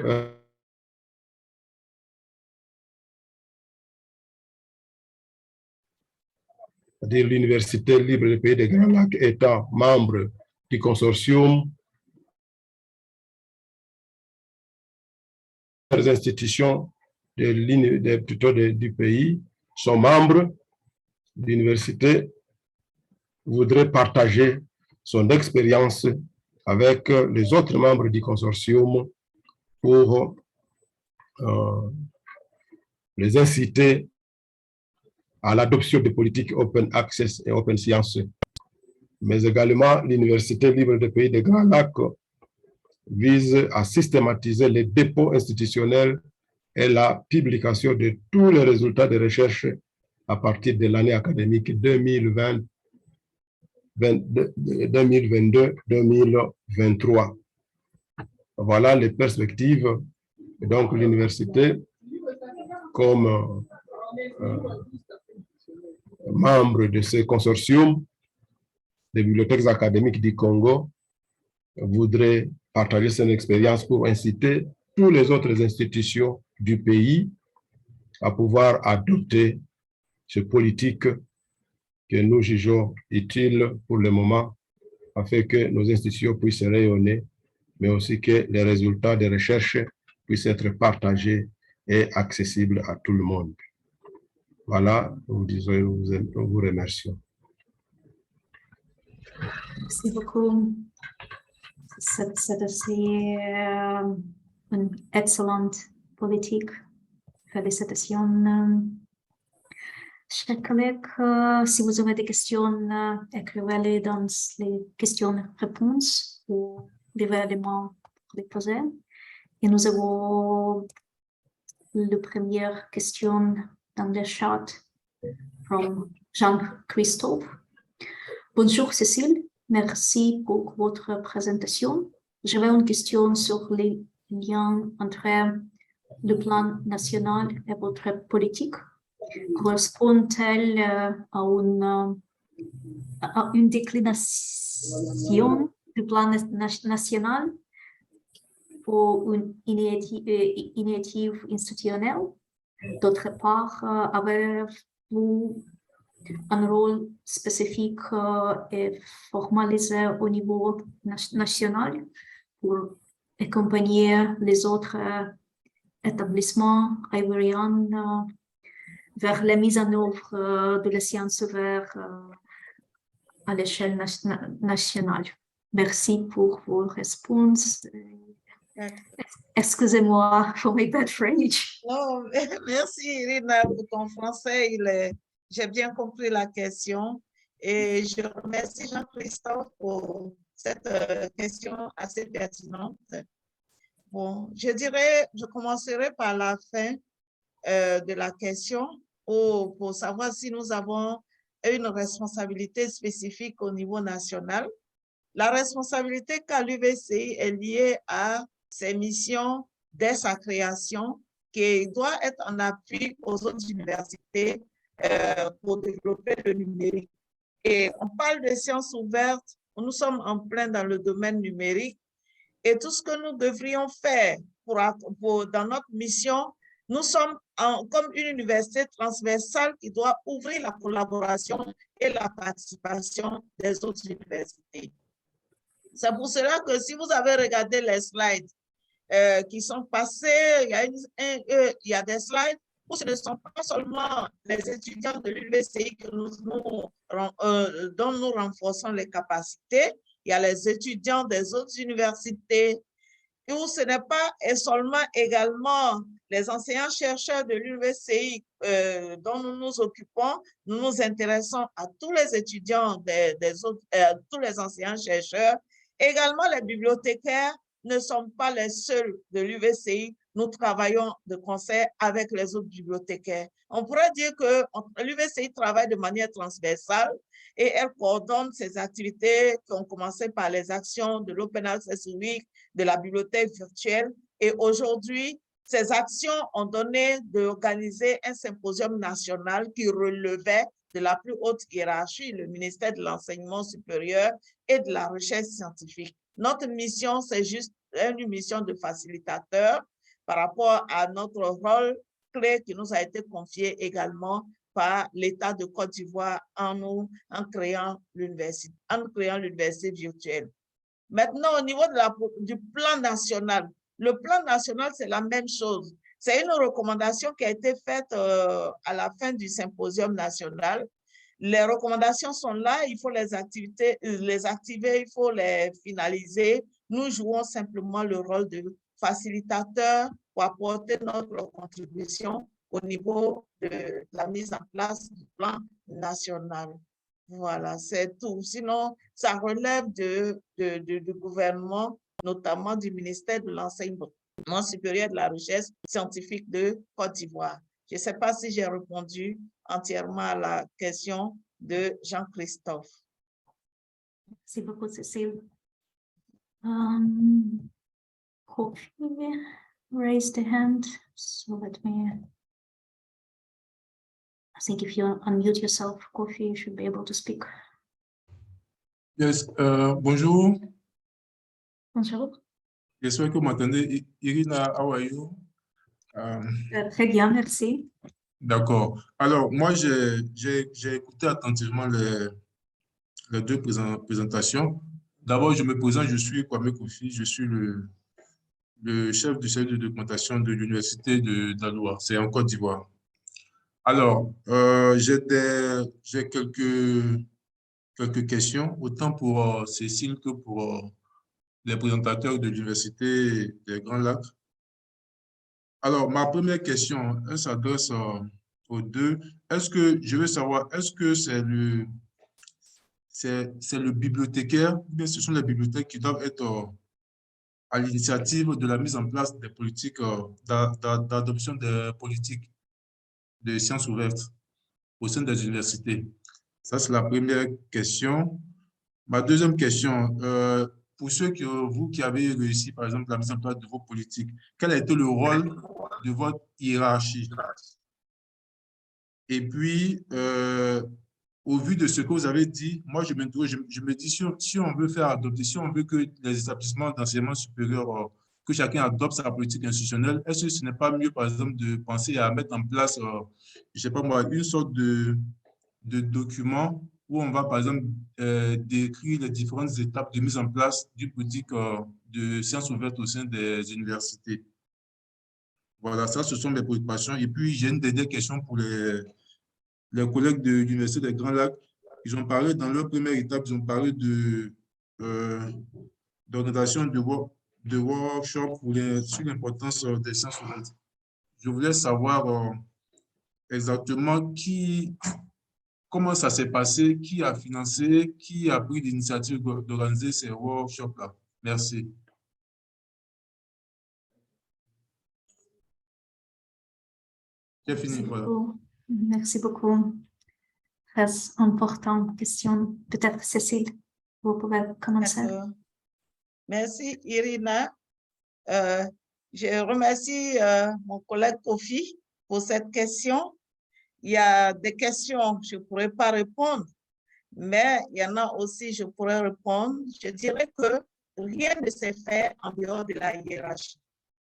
c'est-à-dire l'Université libre des pays des Grands Lacs étant membre du consortium, les institutions du pays sont membres. L'université voudrait partager son expérience avec les autres membres du consortium pour les inciter à l'adoption de politiques open access et open science. mais également l'Université libre des pays des Grands Lacs vise à systématiser les dépôts institutionnels et la publication de tous les résultats de recherche à partir de l'année académique 2022-2023. Voilà les perspectives. Donc, l'université, comme membre de ce consortium des bibliothèques académiques du Congo, voudrait partager son expérience pour inciter toutes les autres institutions du pays à pouvoir adopter ce politique que nous jugeons utile pour le moment, afin que nos institutions puissent rayonner, mais aussi que les résultats des recherches puissent être partagés et accessibles à tout le monde. Voilà, nous vous remercions. Merci beaucoup. C'est aussi une excellente politique. Félicitations. Chers collègues, si vous avez des questions, écrivez-les dans les questions-réponses ou librement les poser. Et nous avons la première question dans le chat from Jean-Christophe. Bonjour Cécile, merci pour votre présentation. J'avais une question sur les liens entre le plan national et votre politique. Correspond-elle à une déclination du plan national ou une initiative institutionnelle? D'autre part, avez-vous un rôle spécifique et formalisé au niveau national pour accompagner les autres établissements ivoiriens vers la mise en œuvre de la science verte à l'échelle nationale? Merci pour vos réponses. Excusez-moi pour my bad French. Non, merci Irina pour ton français. J'ai bien compris la question et je remercie Jean-Christophe pour cette question assez pertinente. Bon, je commencerai par la fin de la question pour savoir si nous avons une responsabilité spécifique au niveau national. La responsabilité qu'a l'UVCI est liée à ses missions dès sa création, qui doit être en appui aux autres universités pour développer le numérique. Et on parle de sciences ouvertes, nous sommes en plein dans le domaine numérique et tout ce que nous devrions faire dans notre mission, nous sommes comme une université transversale qui doit ouvrir la collaboration et la participation des autres universités. C'est pour cela que si vous avez regardé les slides qui sont passés, il y a des slides où ce ne sont pas seulement les étudiants de l'UVCI dont nous renforçons les capacités, il y a les étudiants des autres universités, où ce n'est pas seulement également les enseignants-chercheurs de l'UVCI dont nous nous occupons, nous nous intéressons à tous les étudiants tous les enseignants-chercheurs. Également, les bibliothécaires ne sont pas les seuls de l'UVCI. Nous travaillons de concert avec les autres bibliothécaires. On pourrait dire que l'UVCI travaille de manière transversale et elle coordonne ses activités qui ont commencé par les actions de l'Open Access Week, de la bibliothèque virtuelle. Et aujourd'hui, ces actions ont donné d'organiser un symposium national qui relevait de la plus haute hiérarchie, le ministère de l'Enseignement supérieur et de la Recherche scientifique. Notre mission, c'est juste une mission de facilitateur par rapport à notre rôle clé qui nous a été confié également par l'État de Côte d'Ivoire en créant l'université virtuelle. Maintenant, au niveau du plan national, le plan national, c'est la même chose. C'est une recommandation qui a été faite à la fin du symposium national. Les recommandations sont là, il faut les activer, il faut les finaliser. Nous jouons simplement le rôle de facilitateur pour apporter notre contribution au niveau de la mise en place du plan national. Voilà, c'est tout. Sinon, ça relève du gouvernement, notamment du ministère de l'Enseignement supérieur de la Recherche scientifique de Côte d'Ivoire. Je ne sais pas si j'ai répondu entièrement à la question de Jean-Christophe. Merci beaucoup, Cécile. Kofi raised a hand, so let me. I think if you unmute yourself, Kofi, you should be able to speak. Yes, bonjour. Bonjour. J'espère que vous m'entendez. Irina, how are you? Très bien, merci. D'accord. Alors, moi, j'ai écouté attentivement les deux présentations. D'abord, je me présente, je suis Kwame Kofi, je suis le chef du service de documentation de l'Université d'Aloua, c'est en Côte d'Ivoire. Alors, j'ai quelques questions, autant pour Cécile que pour les présentateurs de l'Université des Grands Lacs. Alors, ma première question, elle s'adresse aux deux. Je veux savoir, est-ce que c'est le bibliothécaire, ou bien ce sont les bibliothécaires qui doivent être à l'initiative de la mise en place des politiques, d'adoption des politiques de sciences ouvertes au sein des universités? Ça, c'est la première question. Ma deuxième question, pour vous qui avez réussi, par exemple, la mise en place de vos politiques, quel a été le rôle de votre hiérarchie? Et puis, au vu de ce que vous avez dit, moi, je me dis, si on veut faire adopter, si on veut que les établissements d'enseignement supérieur, que chacun adopte sa politique institutionnelle, est-ce que ce n'est pas mieux, par exemple, de penser à mettre en place, je ne sais pas moi, une sorte de document où on va, par exemple, décrire les différentes étapes de mise en place du politique de sciences ouvertes au sein des universités. Voilà, ça, ce sont mes préoccupations. Et puis, j'ai une dernière question pour les collègues de l'Université des Grands Lacs. Ils ont parlé, dans leur première étape, ils ont parlé d'organisation de workshops sur l'importance des sciences ouvertes. Je voulais savoir exactement comment ça s'est passé, qui a financé, qui a pris l'initiative d'organiser ces workshops-là. Merci. J'ai fini, voilà. Merci beaucoup. Très importante question. Peut-être Cécile, vous pouvez commencer. Merci, Irina. Je remercie mon collègue Kofi pour cette question. Il y a des questions, je ne pourrais pas répondre, mais il y en a aussi, je pourrais répondre. Je dirais que rien ne s'est fait en dehors de la hiérarchie.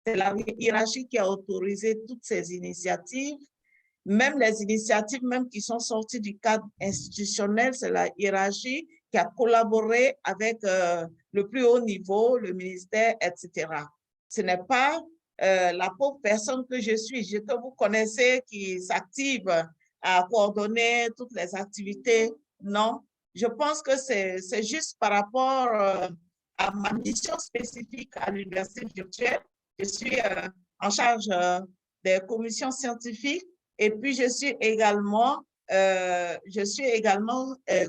C'est la hiérarchie qui a autorisé toutes ces initiatives. Même les initiatives même qui sont sorties du cadre institutionnel, c'est la hiérarchie qui a collaboré avec le plus haut niveau, le ministère, etc. Ce n'est pas la pauvre personne que je suis, que vous connaissez, qui s'active à coordonner toutes les activités. Non, je pense que c'est juste par rapport à ma mission spécifique à l'université virtuelle. Je suis en charge des commissions scientifiques et puis je suis également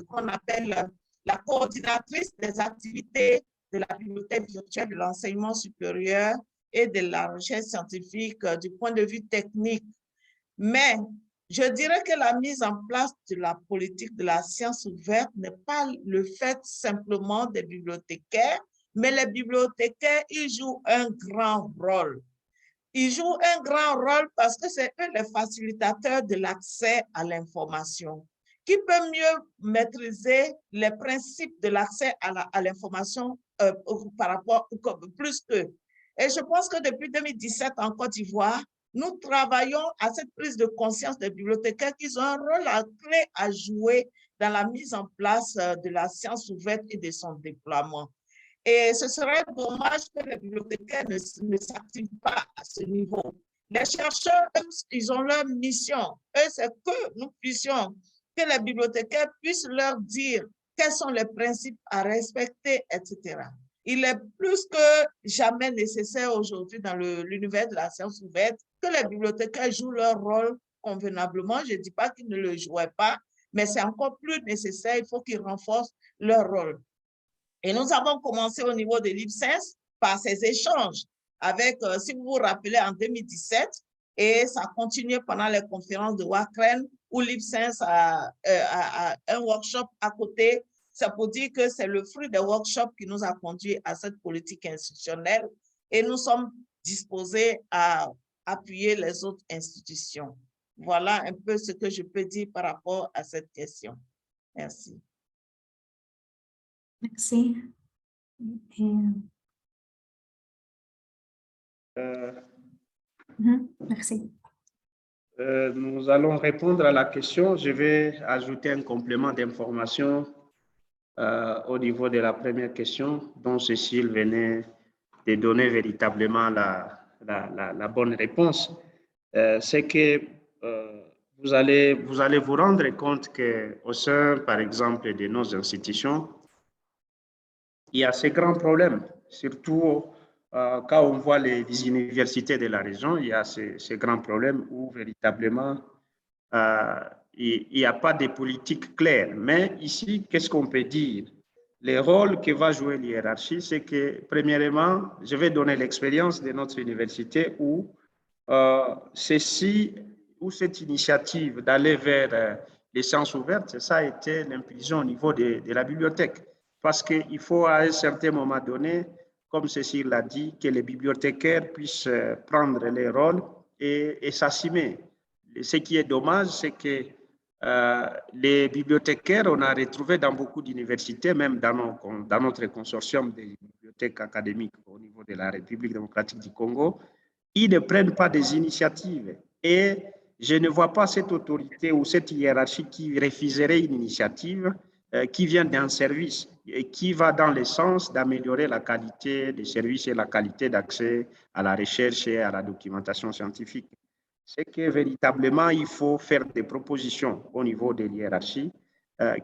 qu'on appelle la coordinatrice des activités de la bibliothèque virtuelle de l'enseignement supérieur et de la recherche scientifique du point de vue technique. Mais je dirais que la mise en place de la politique de la science ouverte n'est pas le fait simplement des bibliothécaires, mais les bibliothécaires, ils jouent un grand rôle. Ils jouent un grand rôle parce que c'est eux les facilitateurs de l'accès à l'information. Qui peut mieux maîtriser les principes de l'accès à l'information par rapport plus qu'eux? Et je pense que depuis 2017 en Côte d'Ivoire, nous travaillons à cette prise de conscience des bibliothécaires qui ont un rôle clé à jouer dans la mise en place de la science ouverte et de son déploiement. Et ce serait dommage que les bibliothécaires ne s'activent pas à ce niveau. Les chercheurs, eux, ils ont leur mission. Eux, c'est que nous puissions, que les bibliothécaires puissent leur dire quels sont les principes à respecter, etc. Il est plus que jamais nécessaire aujourd'hui dans l'univers de la science ouverte que les bibliothécaires jouent leur rôle convenablement. Je ne dis pas qu'ils ne le jouaient pas, mais c'est encore plus nécessaire, il faut qu'ils renforcent leur rôle. Et nous avons commencé au niveau de l'IPSENS par ces échanges avec, si vous vous rappelez, en 2017, et ça a continué pendant les conférences de Wakreen, où l'IPSENS a un workshop à côté. Ça pour dire que c'est le fruit des workshops qui nous a conduit à cette politique institutionnelle, et nous sommes disposés à appuyer les autres institutions. Voilà un peu ce que je peux dire par rapport à cette question. Merci. Merci. Merci. Nous allons répondre à la question. Je vais ajouter un complément d'information au niveau de la première question, dont Cécile venait de donner véritablement la bonne réponse. C'est que vous allez vous rendre compte qu'au sein, par exemple, de nos institutions, il y a ces grands problèmes, surtout quand on voit les universités de la région, il y a ces grands problèmes où véritablement il n'y a pas de politique claire. Mais ici, qu'est-ce qu'on peut dire? Le rôle que va jouer l'hiérarchie, c'est que, premièrement, je vais donner l'expérience de notre université où cette initiative d'aller vers les sciences ouvertes, ça a été l'impulsion au niveau de la bibliothèque. Parce qu'il faut à un certain moment donné, comme Cécile l'a dit, que les bibliothécaires puissent prendre les rôles et s'assumer. Ce qui est dommage, c'est que les bibliothécaires, on a retrouvé dans beaucoup d'universités, même dans notre consortium des bibliothèques académiques au niveau de la République démocratique du Congo, ils ne prennent pas des initiatives. Et je ne vois pas cette autorité ou cette hiérarchie qui refuserait une initiative qui vient d'un service et qui va dans le sens d'améliorer la qualité des services et la qualité d'accès à la recherche et à la documentation scientifique. C'est que véritablement, il faut faire des propositions au niveau de l'hiérarchie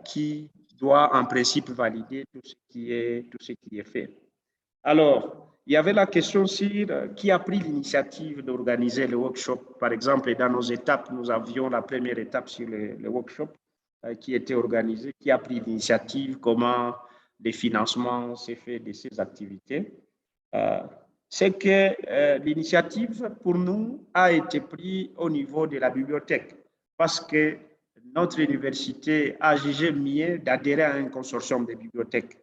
qui doit en principe valider tout ce qui est fait. Alors, il y avait la question sur qui a pris l'initiative d'organiser le workshop. Par exemple, dans nos étapes, nous avions la première étape sur le workshop qui était organisé, qui a pris l'initiative, comment le financement s'est fait de ces activités. C'est que l'initiative, pour nous, a été prise au niveau de la bibliothèque parce que notre université a jugé mieux d'adhérer à un consortium de bibliothèques.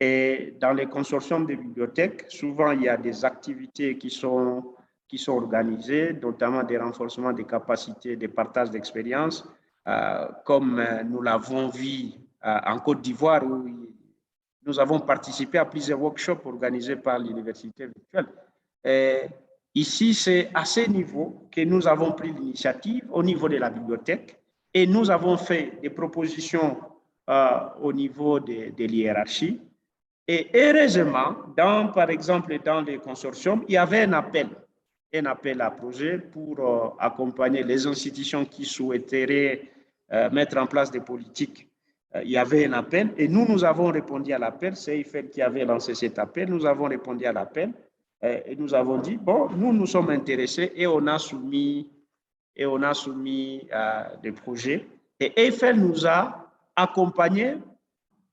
Et dans les consortiums de bibliothèques, souvent, il y a des activités qui sont organisées, notamment des renforcements des capacités, des partages d'expériences, comme nous l'avons vu en Côte d'Ivoire, où nous avons participé à plusieurs workshops organisés par l'université virtuelle. Et ici, c'est à ce niveau que nous avons pris l'initiative au niveau de la bibliothèque et nous avons fait des propositions au niveau de l'hiérarchie. Et heureusement, par exemple, dans les consortiums, il y avait un appel à projet pour accompagner les institutions qui souhaiteraient mettre en place des politiques. Il y avait un appel et nous avons répondu à l'appel. C'est IFEL qui avait lancé cet appel. Nous avons répondu à l'appel et nous avons dit, bon, nous sommes intéressés et on a soumis des projets. Et IFEL nous a accompagnés,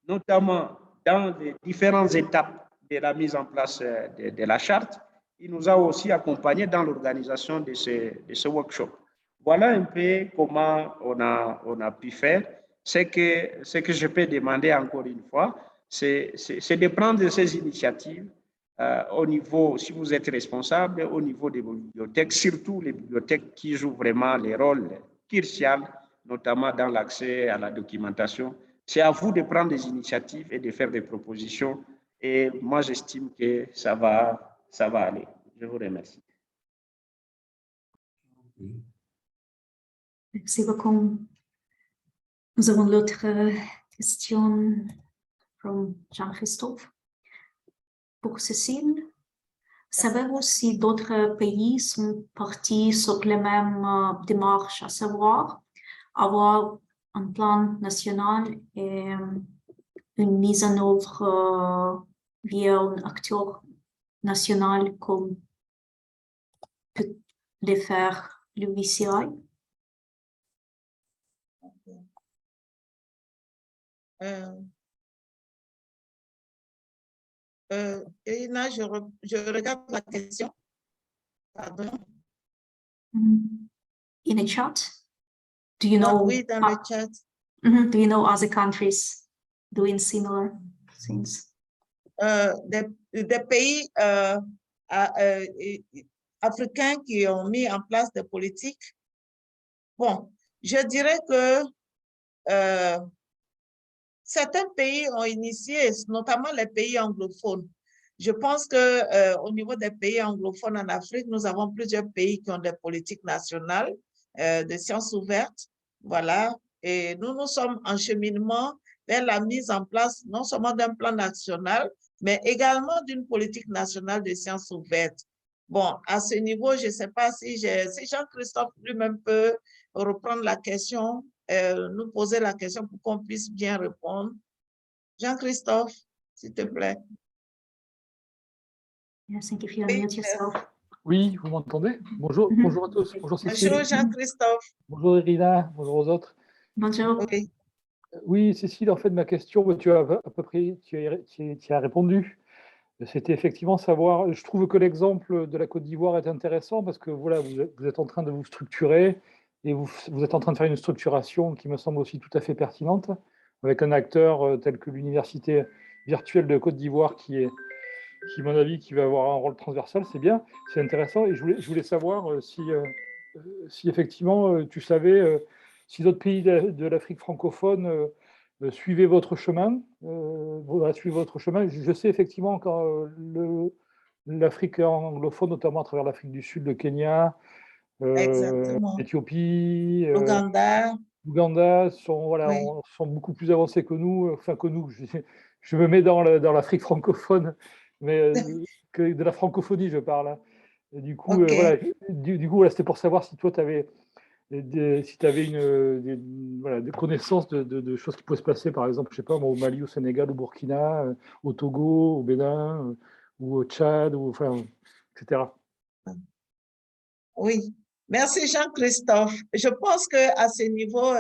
notamment dans les différentes étapes de la mise en place de la charte. Il nous a aussi accompagnés dans l'organisation de ce workshop. Voilà un peu comment on a pu faire. Ce que je peux demander encore une fois, c'est de prendre ces initiatives au niveau, si vous êtes responsable, au niveau des bibliothèques, surtout les bibliothèques qui jouent vraiment les rôles cruciaux, notamment dans l'accès à la documentation. C'est à vous de prendre des initiatives et de faire des propositions. Et moi, j'estime que ça va aller. Je vous remercie. Merci beaucoup. Nous avons l'autre question from Jean-Christophe. Pour Cécile, savez-vous si d'autres pays sont partis sur les mêmes démarches, à savoir avoir un plan national et une mise en œuvre via un acteur national comme peut le faire le VCI? Irina, je regarde la question. Pardon. In a chat, do you Ah, know? oui, dans le chat. Do you know other countries doing similar things? Des pays africains qui ont mis en place des politiques. Bon, je dirais que certains pays ont initié, notamment les pays anglophones. Je pense que au niveau des pays anglophones en Afrique, nous avons plusieurs pays qui ont des politiques nationales de sciences ouvertes. Voilà. Et nous sommes en cheminement vers la mise en place non seulement d'un plan national, mais également d'une politique nationale de sciences ouvertes. Bon, à ce niveau, je ne sais pas si Jean-Christophe lui-même peut reprendre la question, nous poser la question pour qu'on puisse bien répondre. Jean-Christophe, s'il te plaît. I think if you unmute yourself. Oui, vous m'entendez? Bonjour, bonjour à tous. Bonjour Cécile. Bonjour Jean-Christophe. Bonjour Irina. Bonjour aux autres. Bonjour. Oui. Oui, Cécile, en fait, ma question, tu as à peu près, tu as répondu. C'était effectivement savoir, je trouve que l'exemple de la Côte d'Ivoire est intéressant parce que voilà, vous êtes en train de vous structurer et vous êtes en train de faire une structuration qui me semble aussi tout à fait pertinente avec un acteur tel que l'Université virtuelle de Côte d'Ivoire qui, à mon avis, qui va avoir un rôle transversal. C'est bien, c'est intéressant et je voulais savoir si effectivement tu savais si d'autres pays de l'Afrique francophone suivez votre chemin, Je sais effectivement quand l'Afrique anglophone, notamment à travers l'Afrique du Sud, le Kenya, l'Éthiopie, l'Ouganda sont beaucoup plus avancés que nous. Enfin que nous, je me mets dans l'Afrique francophone, mais que de la francophonie, je parle. Hein. Et du coup, voilà, c'était pour savoir si toi, tu avais si tu avais des connaissances de choses qui pouvaient se passer, par exemple, je sais pas, au Mali, au Sénégal, au Burkina, au Togo, au Bénin, ou au Tchad, etc. Oui, merci Jean-Christophe. Je pense qu'à ce niveau,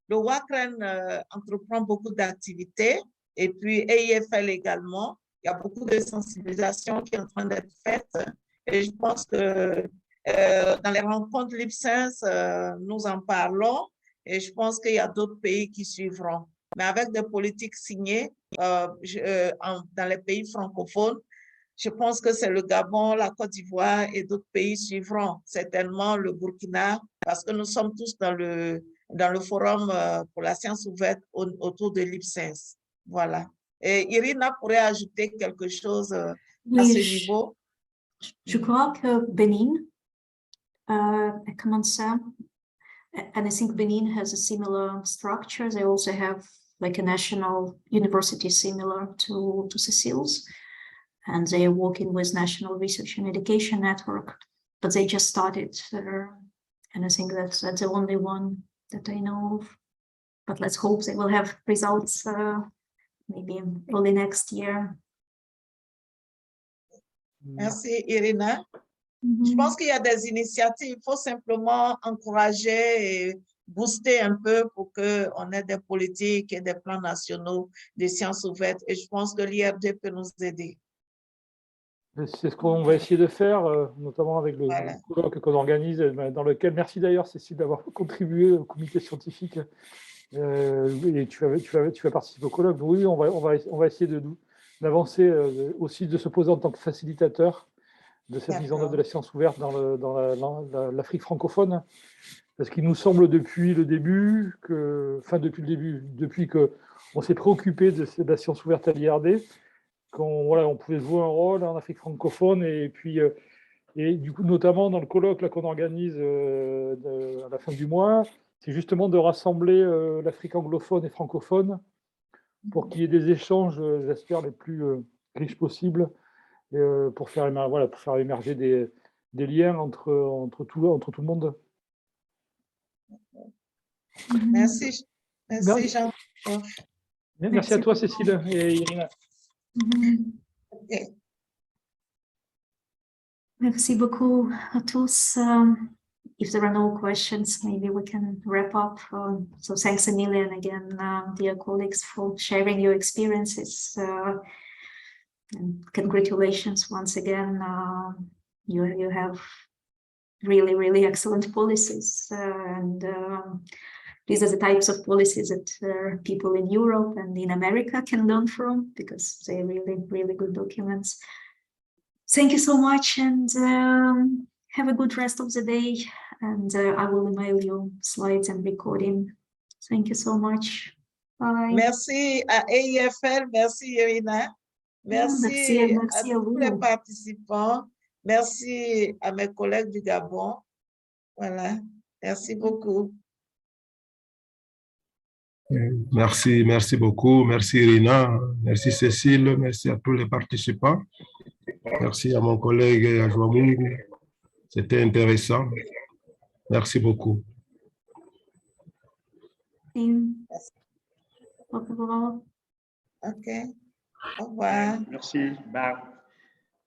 le WACREN entreprend beaucoup d'activités et puis EIFL également. Il y a beaucoup de sensibilisation qui est en train d'être faite et je pense que dans les rencontres LIPSENS, nous en parlons et je pense qu'il y a d'autres pays qui suivront. Mais avec des politiques signées dans les pays francophones, je pense que c'est le Gabon, la Côte d'Ivoire et d'autres pays suivront, certainement le Burkina, parce que nous sommes tous dans le forum pour la science ouverte autour de l'IPSENS. Voilà. Et Irina pourrait ajouter quelque chose à ce niveau. Je crois que Benin a commencé, and I think Benin has a similar structure. They also have like a national university similar to Cecile's, and they are working with National Research and Education Network, but they just started, and I think that's the only one that I know of. But let's hope they will have results maybe early next year. Merci Irina. Je pense qu'il y a des initiatives, il faut simplement encourager et booster un peu pour qu'on ait des politiques et des plans nationaux de sciences ouvertes. Et je pense que l'IRD peut nous aider. C'est ce qu'on va essayer de faire, notamment avec le colloque qu'on organise, dans lequel, merci d'ailleurs Cécile d'avoir contribué au comité scientifique. Et tu vas participer au colloque. Oui, on va essayer d'avancer aussi, de se poser en tant que facilitateur de cette mise en œuvre de la science ouverte dans l'Afrique francophone, parce qu'il nous semble depuis qu'on s'est préoccupé de la science ouverte à l'IRD, on pouvait jouer un rôle en Afrique francophone, et puis et du coup, notamment dans le colloque qu'on organise à la fin du mois, c'est justement de rassembler l'Afrique anglophone et francophone pour qu'il y ait des échanges, j'espère, les plus riches possibles, pour faire émerger des liens entre tout le monde. Merci Jean. Merci à toi, Cécile et Irina. Merci beaucoup à tous. if there are no questions, maybe we can wrap up. So thanks a million again, dear colleagues, for sharing your experiences. And congratulations once again. You have really, really excellent policies. And these are the types of policies that people in Europe and in America can learn from, because they're really, really good documents. Thank you so much, and have a good rest of the day. And I will email you slides and recording. Thank you so much. Bye. Merci à EIFL, merci Irina. Merci à tous les participants. Merci à mes collègues du Gabon. Voilà, merci beaucoup. Merci beaucoup. Merci Irina, merci Cécile, merci à tous les participants. Merci à mon collègue Ajwamungu. C'était intéressant. Merci beaucoup. OK. Au revoir. Merci. Bye.